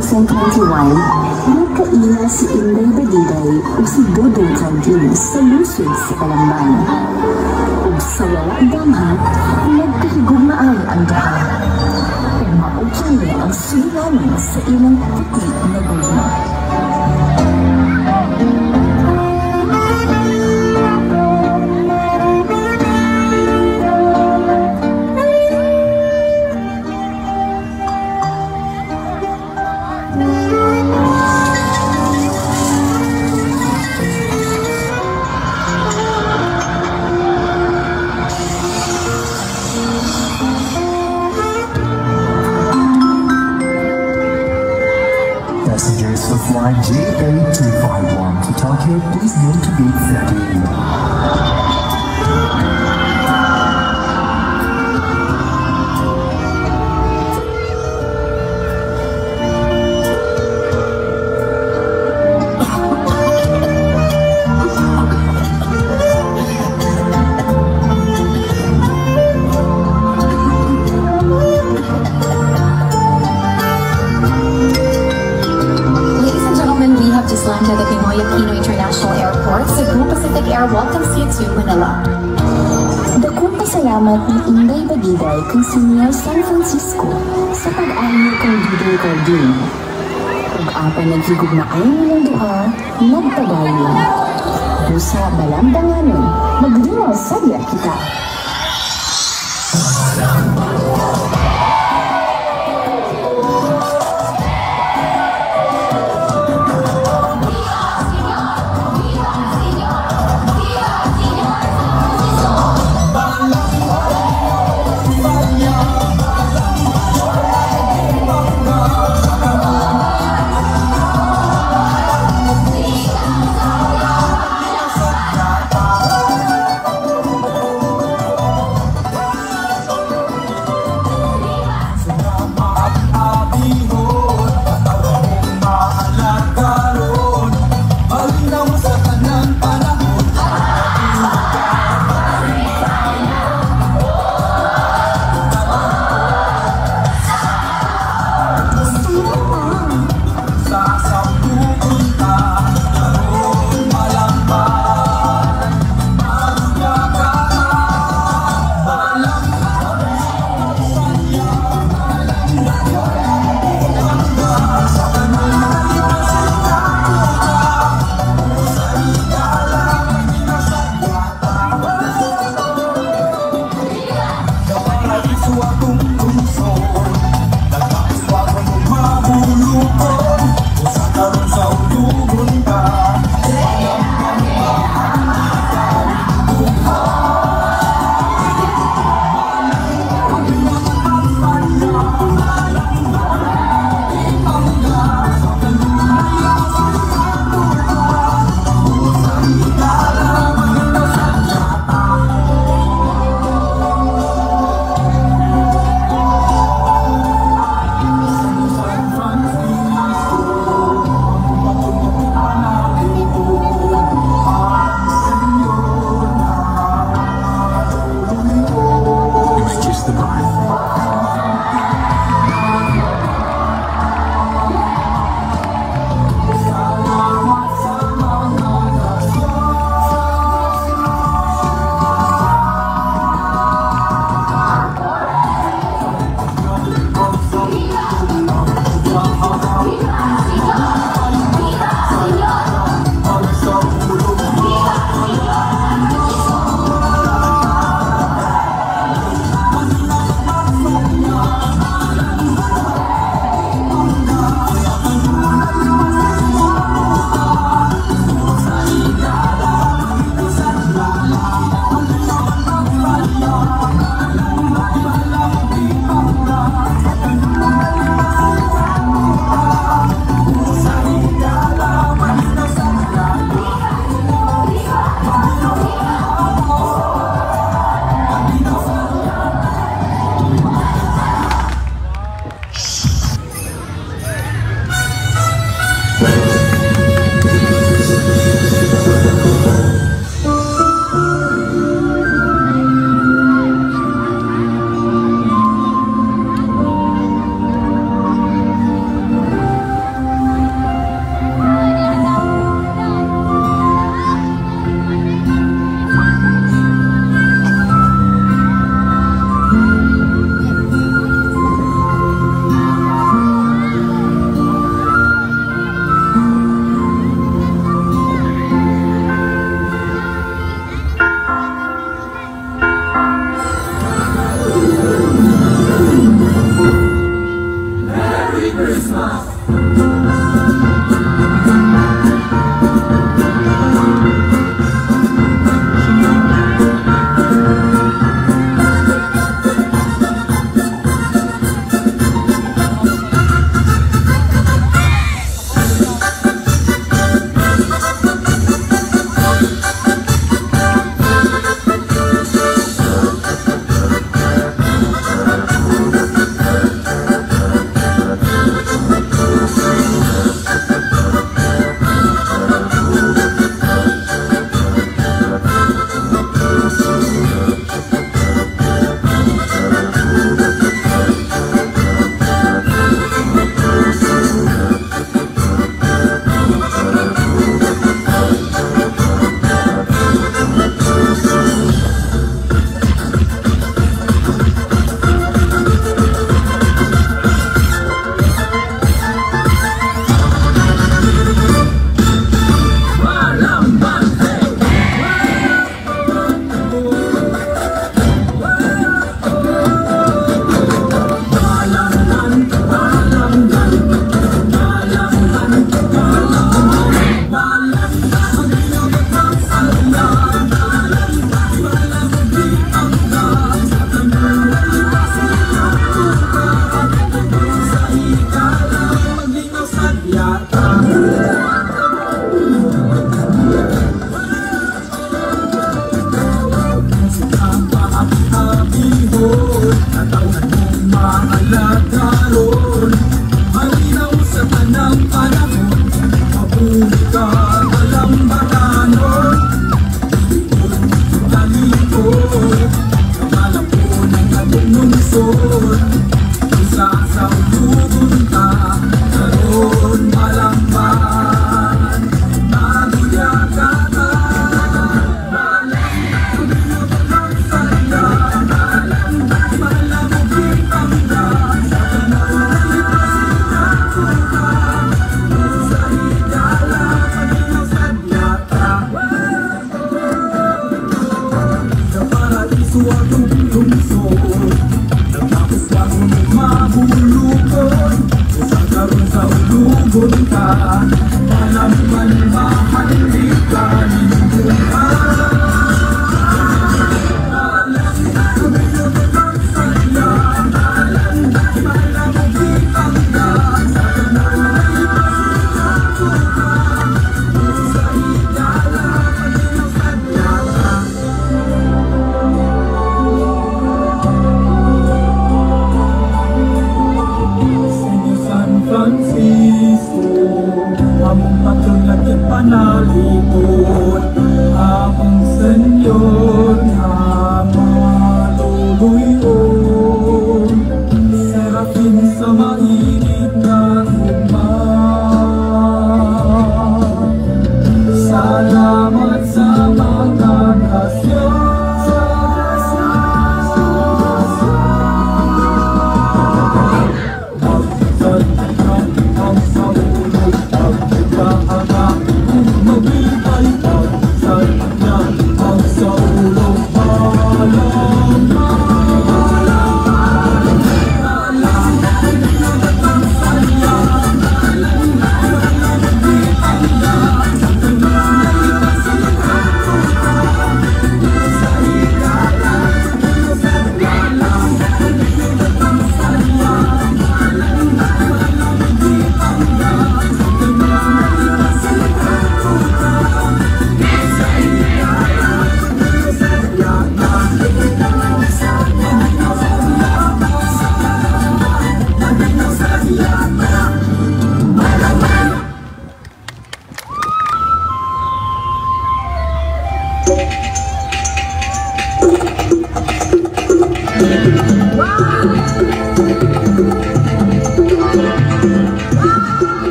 2021, nagkaila si Inday Baliday o si Dudong Cardin sa lusod sa Kalambang. Ug sa wala damhat, nagkahigugmaan ang duha. Ug maupsan niya ang sulilanan sa ilang puti na gugma. Passengers of flight JA251 to Tokyo, please note to gate 13. Just landed at Ninoy Aquino International Airport, Cebu Pacific Air welcomes you to Manila. Dakong pasalamat ni Inday Baliday kang Senior San Francisco sa pag-ayo kang Dudong Cardin. Ug apan naghigugmaan nilang duha, nagpadayon. Busa balambanganon, maglingaw sadya kita. Natawhan mong maalagaron, malinaw sa tanang panahon, mabuhi ka walang batanon. Talikod, kamalang po ng atong lungsod, isa sa ulubon ka, karoon malangban, maguya ka ka. Suatu lungsod,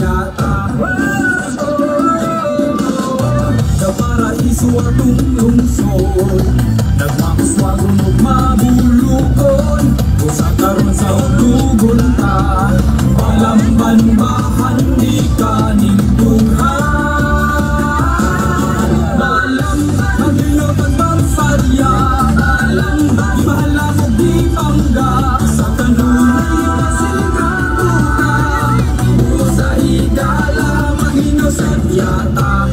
sadyata. Sa paraiso atong lungsod, nagmakuswagon o mabulukon, o sa karon sa ulugon ta, palamban-bahan di ka nindunghan. Malamban, maginotan bang sadya, malamban, di mahala mo di pangga, sa kanunay masigado ka, o sa higala magino sadyata.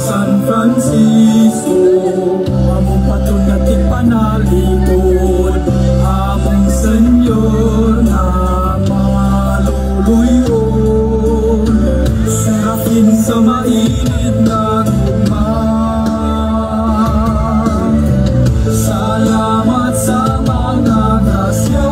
San Francisco, among patron na tigpanalikod, among senyor na maluluyon, serafin sa mainit na gugma. Salamat sa mga grasya.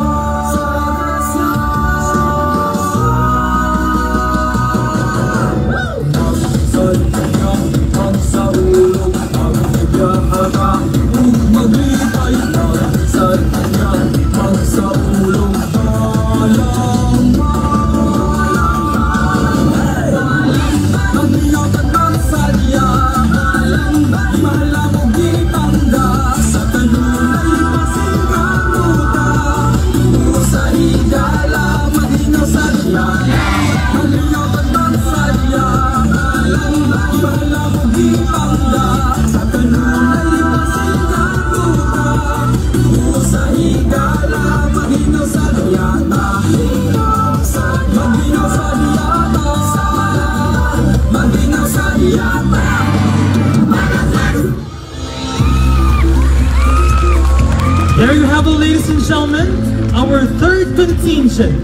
There you have it, ladies and gentlemen, our third contingent.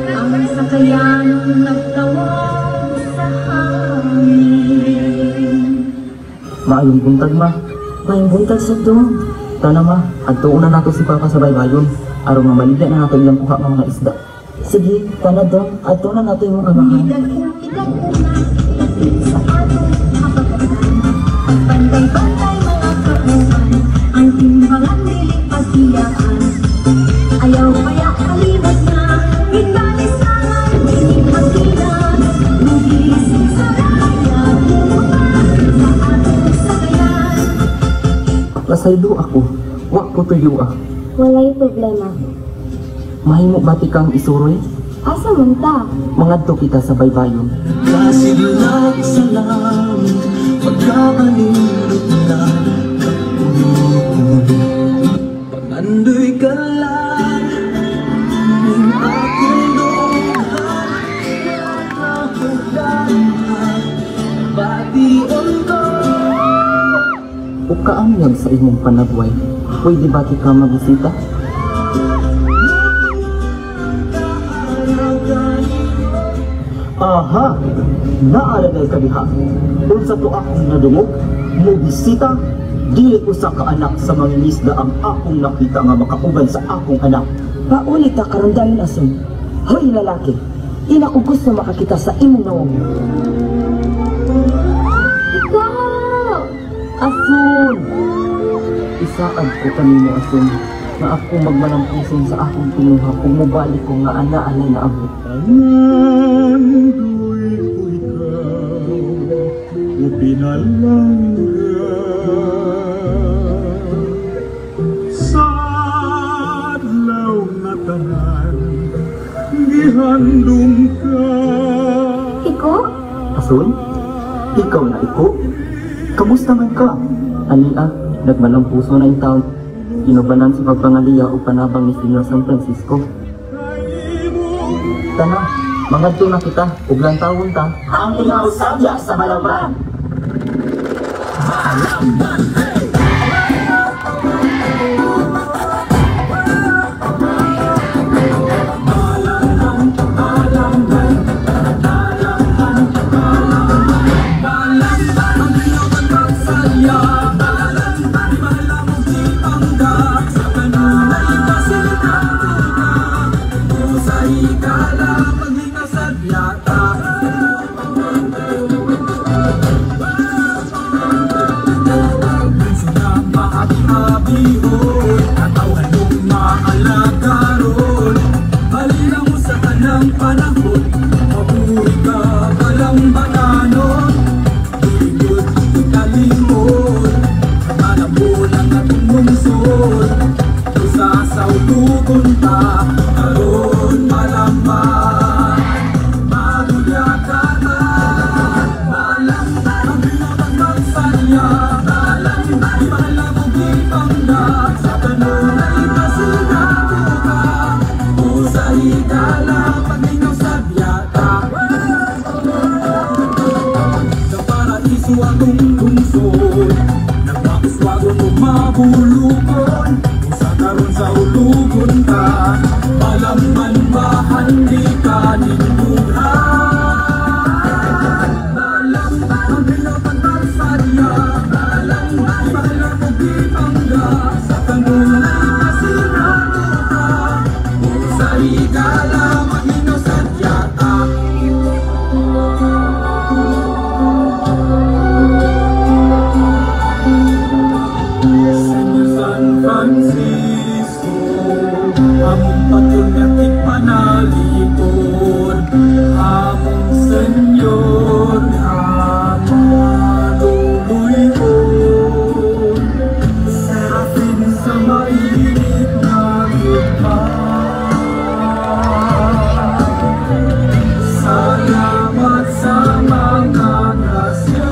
Ang sakayan nagtawag sa hangin. Maayong buntag ma. Maayong buntag sa doon. Tana ma, adtuon na nato si Papa sa baybayon. Aron mamalida na nato ilang kuha mga isda. Sige, tana doon. Adto na nato yung amahan. Bantay-bantay mga kauban, ang timbangan niling pagkiyaan. Ayaw kaya kalimot na, inbalisangan, niling pagkilan. Magising sa raya, buwan sa atong sakayan. Lasaylo ako, wa ko tuyo ah. Walay problema. Mahimo bati kang isuroy? Asa man ta? Mangadto kita sa baybayon. Kasidlag sa langit, pagkabalilot na kapulikon. Pangandoy ka lang, ng aking dohan, nakahugahan, bation ko. O kaanyag sa imong panagway, pwede bati ka magbisita? Aha! Naalagay ka diha. Unsa to akong nadungog, mo bisita, dili usa ka anak sa mangingisda ang akong nakita nga makauban sa akong anak. Paulit ta karon dahil ason. Hoy lalaki, ina ko gusto makakita sa imong nawong. Ikaw! Asun! Isaan ko kanino asun na ako magmalampusin sa akong pinuha kung mabalik ko nga ana-anay na abot. Pangandoy ko ikaw, o pinalangga. Sa adlaw na tanan, gihandom ka. Iko? Asun? Ikaw na iko? Kamusta man ka? Ania, nagmalampuso na yung taon. Inubanan sa pagpangaliya o panabang ni Senyor San Francisco. Tana, mangadto na kita, uglang tawon ta. Ang ikaw sadya sa Malamban. lingkod Malabulan at umungsod Usa sa utugon ta Karoon malaman Magulyakaman Malamban Ang binabang magsalya Malamban Di malamog ipangda Sa kanunay kasigado ka Usa higala Paglingaw sa biyata Sa paraiso atong lungsod Nagpapuswagon o mabulukon Usa karon sa ulugon ka Malamban mahandi ka ninduhan Malamban ang binabang magsalya Malamban Di malamog ipangda Sa kanunay kasigado ka Usa higala Paglingaw sa biyata San Francisco Among patronyakit panalipod Among senyor Among luluyon Serafin sa mainit na lupa Salamat sa mga grasya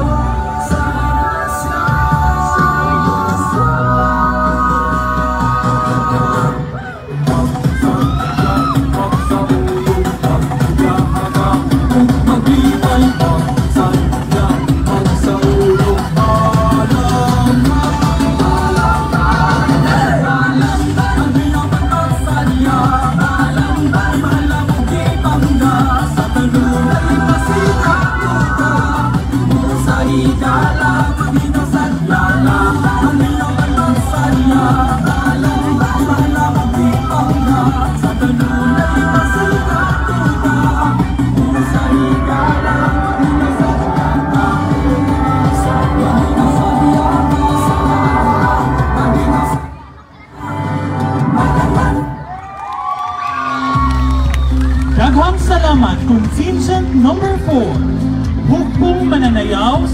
Daghang salamat contingent number 4, Hukbong Mananayaw